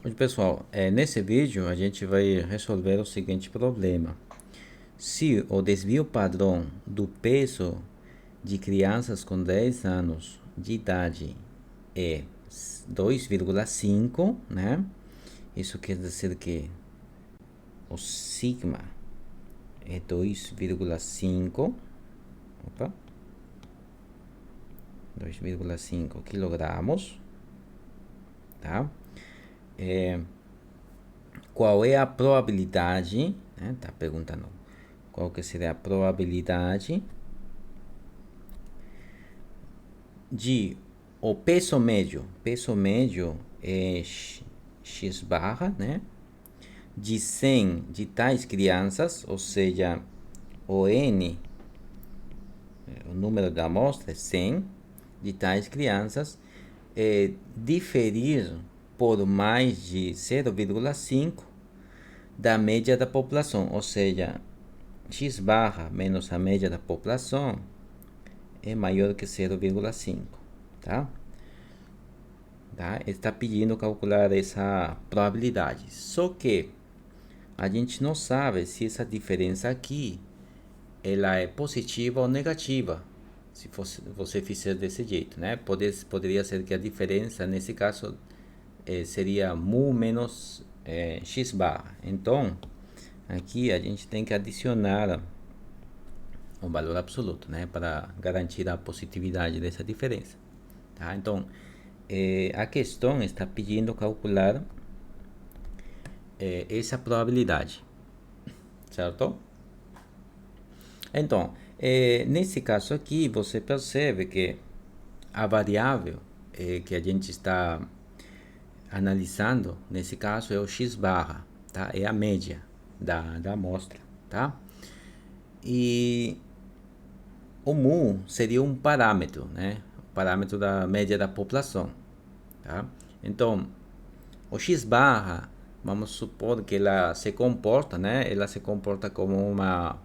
Hoje, pessoal, nesse vídeo a gente vai resolver o seguinte problema. Se o desvio padrão do peso de crianças com 10 anos de idade é 2,5, né? Isso quer dizer que o sigma é 2,5, opa, 2,5 quilogramos, tá? Qual é a probabilidade, né? Tá perguntando qual que seria a probabilidade de o peso médio é x barra, né? De 100 de tais crianças, ou seja, o n, o número da amostra é 100 de tais crianças, diferir por mais de 0,5 da média da população, ou seja, x barra menos a média da população é maior que 0,5, tá? Está pedindo calcular essa probabilidade. Só que a gente não sabe se essa diferença aqui ela é positiva ou negativa. Se você fizer desse jeito, né? Poderia ser que a diferença nesse caso seria mu menos x barra. Então, aqui a gente tem que adicionar o valor absoluto, né? Para garantir a positividade dessa diferença. Tá? Então, a questão está pedindo calcular essa probabilidade, certo? Então, nesse caso aqui, você percebe que a variável que a gente está analisando, nesse caso, é o x barra, tá? É a média da amostra, tá? E o mu seria um parâmetro, né? O parâmetro da média da população, tá? Então, o x barra, vamos supor que ela se comporta, né? Ela se comporta como uma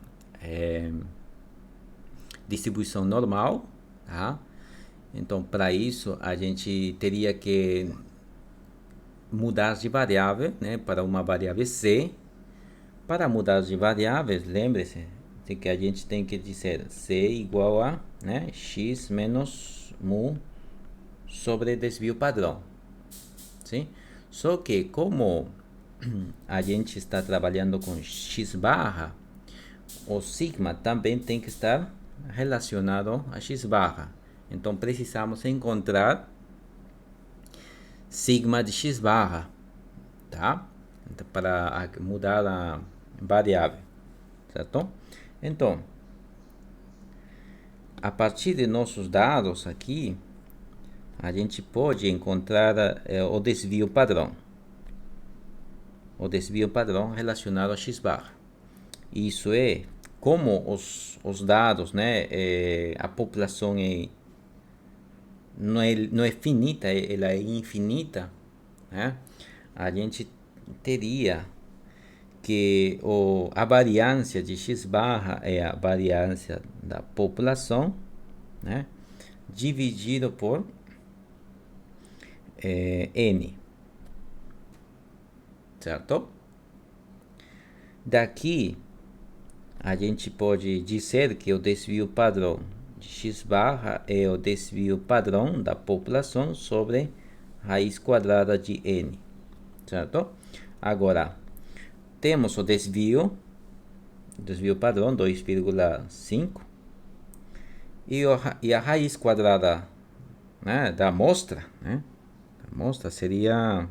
distribuição normal, tá? Então, para isso, a gente teria que mudar de variável, né? Para uma variável c. Para mudar de variáveis, lembre-se de que a gente tem que dizer c igual a, né, x menos mu sobre desvio padrão. Sim? Só que como a gente está trabalhando com x barra, o sigma também tem que estar relacionado a x barra. Então precisamos encontrar sigma de x barra, tá? Então, para mudar a variável, certo? Então, a partir de nossos dados aqui, a gente pode encontrar o desvio padrão. O desvio padrão relacionado a x barra. Isso é como os dados, né? A população não é finita, ela é infinita, né? A gente teria que a variância de x barra é a variância da população, né? Dividido por n, certo? Daqui a gente pode dizer que o desvio padrão de x barra é o desvio padrão da população sobre raiz quadrada de n, certo? Agora, temos o desvio padrão 2,5 e a raiz quadrada, né, da amostra, né? A amostra seria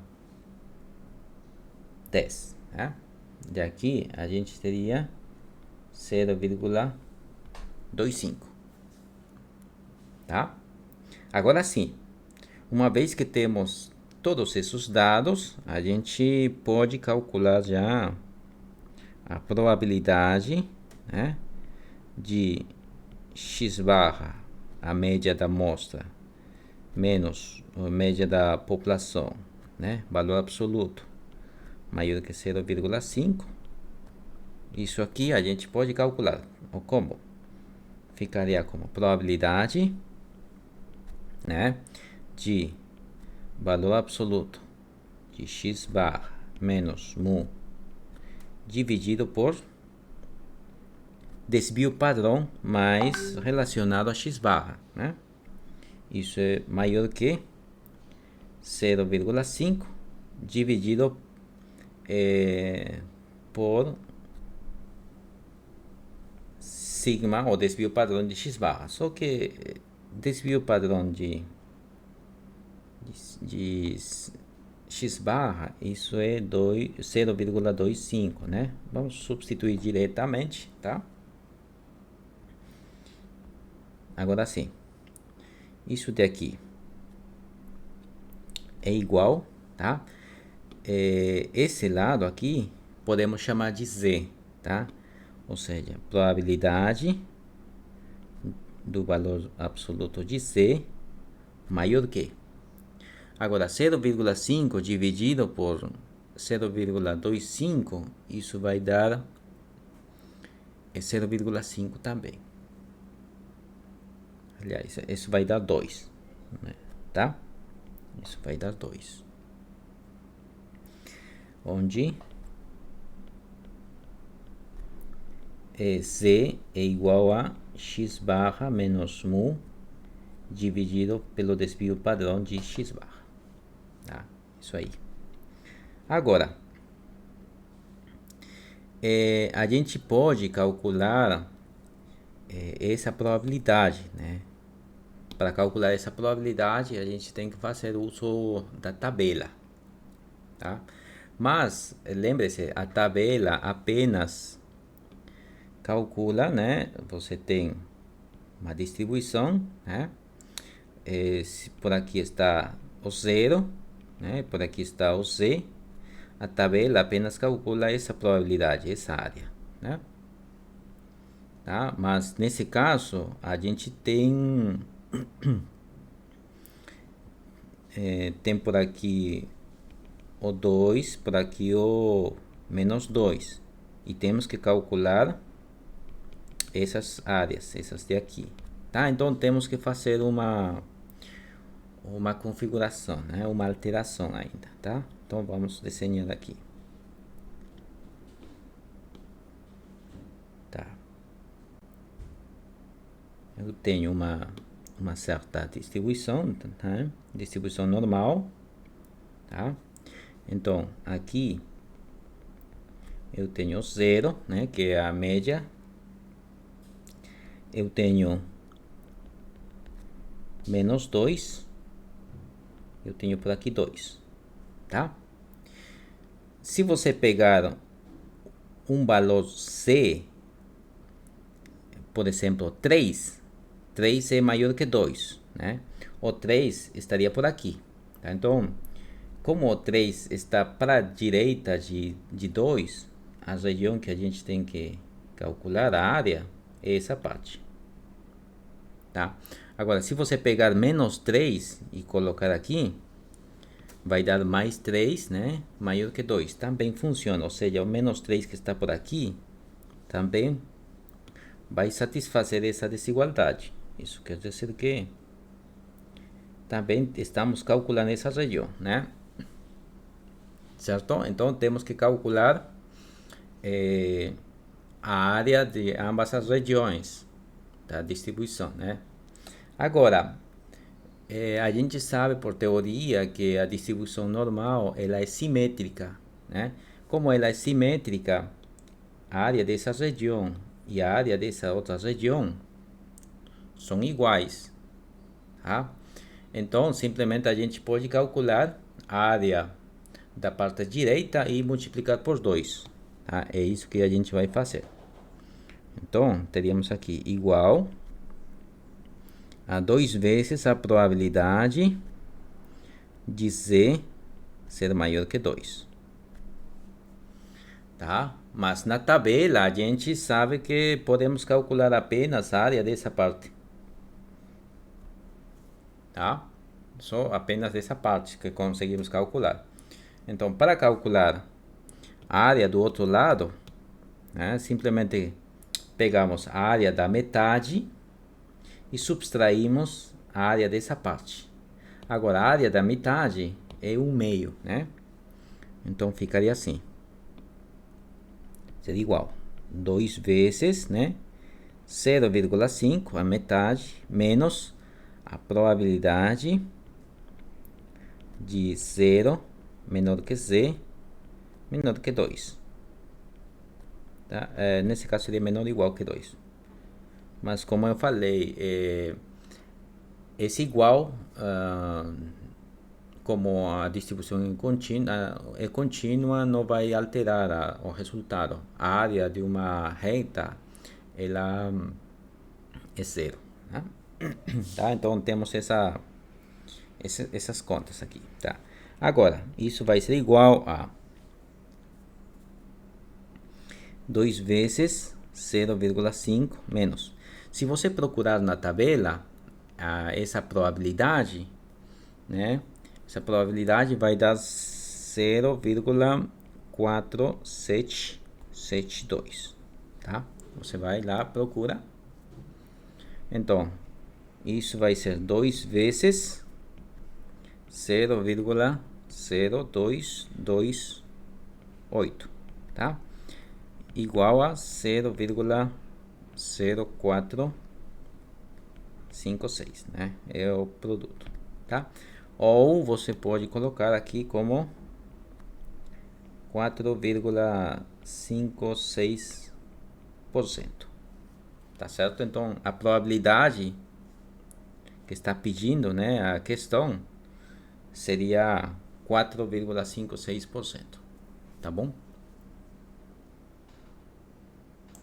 10, né? Daqui a gente teria 0,25, tá? Agora sim, uma vez que temos todos esses dados, a gente pode calcular já a probabilidade, né, de x barra, a média da amostra, menos a média da população, né, valor absoluto, maior que 0,5. Isso aqui a gente pode calcular. Ou como? Ficaria como probabilidade, né, de valor absoluto de x barra menos mu dividido por desvio padrão mais relacionado a x barra, né? Isso é maior que 0,5 dividido por sigma, ou desvio padrão de x barra. Só que desvio padrão de x barra, isso é 0,25, né? Vamos substituir diretamente, tá? Agora sim, isso daqui é igual, tá? Esse lado aqui podemos chamar de z, tá? Ou seja, probabilidade do valor absoluto de z maior que. Agora, 0,5 dividido por 0,25, isso vai dar 0,5 também. Aliás, isso vai dar 2, né? Tá? Isso vai dar 2. Onde z é igual a x barra menos mu dividido pelo desvio padrão de x barra. Tá? Isso aí. Agora, a gente pode calcular essa probabilidade, né? Para calcular essa probabilidade, a gente tem que fazer uso da tabela, tá? Mas, lembre-se, a tabela apenas calcula, né? Você tem uma distribuição, né? Por aqui está o zero, né? Por aqui está o z. A tabela apenas calcula essa probabilidade, essa área, né? Tá? Mas nesse caso, a gente tem tem por aqui o 2, por aqui o menos 2. E temos que calcular essas áreas, essas de aqui. Tá? Então temos que fazer uma configuração, né? Uma alteração ainda, tá? Então vamos desenhar aqui. Tá. Eu tenho uma certa distribuição, tá? Distribuição normal, tá? Então aqui eu tenho 0, né? Que é a média. Eu tenho menos 2. Eu tenho por aqui 2, tá? Se você pegar um valor C, por exemplo, 3 é maior que 2, né? O 3 estaria por aqui, tá? Então, como o 3 está para a direita de 2, a região que a gente tem que calcular a área é essa parte, tá? Agora, se você pegar menos 3 e colocar aqui, vai dar mais 3, né? Maior que 2. Também funciona. Ou seja, o menos 3 que está por aqui também vai satisfazer essa desigualdade. Isso quer dizer que também estamos calculando essa região, né? Certo? Então, temos que calcular a área de ambas as regiões da distribuição, né? Agora, a gente sabe por teoria que a distribuição normal ela é simétrica, né? Como ela é simétrica, a área dessa região e a área dessa outra região são iguais, tá? Então, simplesmente a gente pode calcular a área da parte direita e multiplicar por 2, tá? É isso que a gente vai fazer. Então, teríamos aqui igual a 2 vezes a probabilidade de z ser maior que 2. Tá? Mas na tabela a gente sabe que podemos calcular apenas a área dessa parte. Tá? Só apenas essa parte que conseguimos calcular. Então, para calcular a área do outro lado, né, simplesmente pegamos a área da metade e subtraímos a área dessa parte. Agora, a área da metade é 1/2, né? Então ficaria assim. Seria igual 2 vezes, né? 0,5, a metade, menos a probabilidade de 0 menor que z, menor que 2. Tá? Nesse caso seria menor ou igual que 2. Mas como eu falei, esse igual, como a distribuição é contínua, não vai alterar o resultado. A área de uma reta, ela é zero. Tá? Tá? Então temos essas contas aqui. Tá? Agora, isso vai ser igual a 2 vezes 0,5 menos. Se você procurar na tabela, essa probabilidade, né? Essa probabilidade vai dar 0,4772, tá? Você vai lá, procura. Então, isso vai ser 2 vezes 0,0228, tá? Igual a 0,0456, né? É o produto, tá? Ou você pode colocar aqui como 4,56%, tá certo? Então, a probabilidade que está pedindo, né, a questão seria 4,56%, tá bom?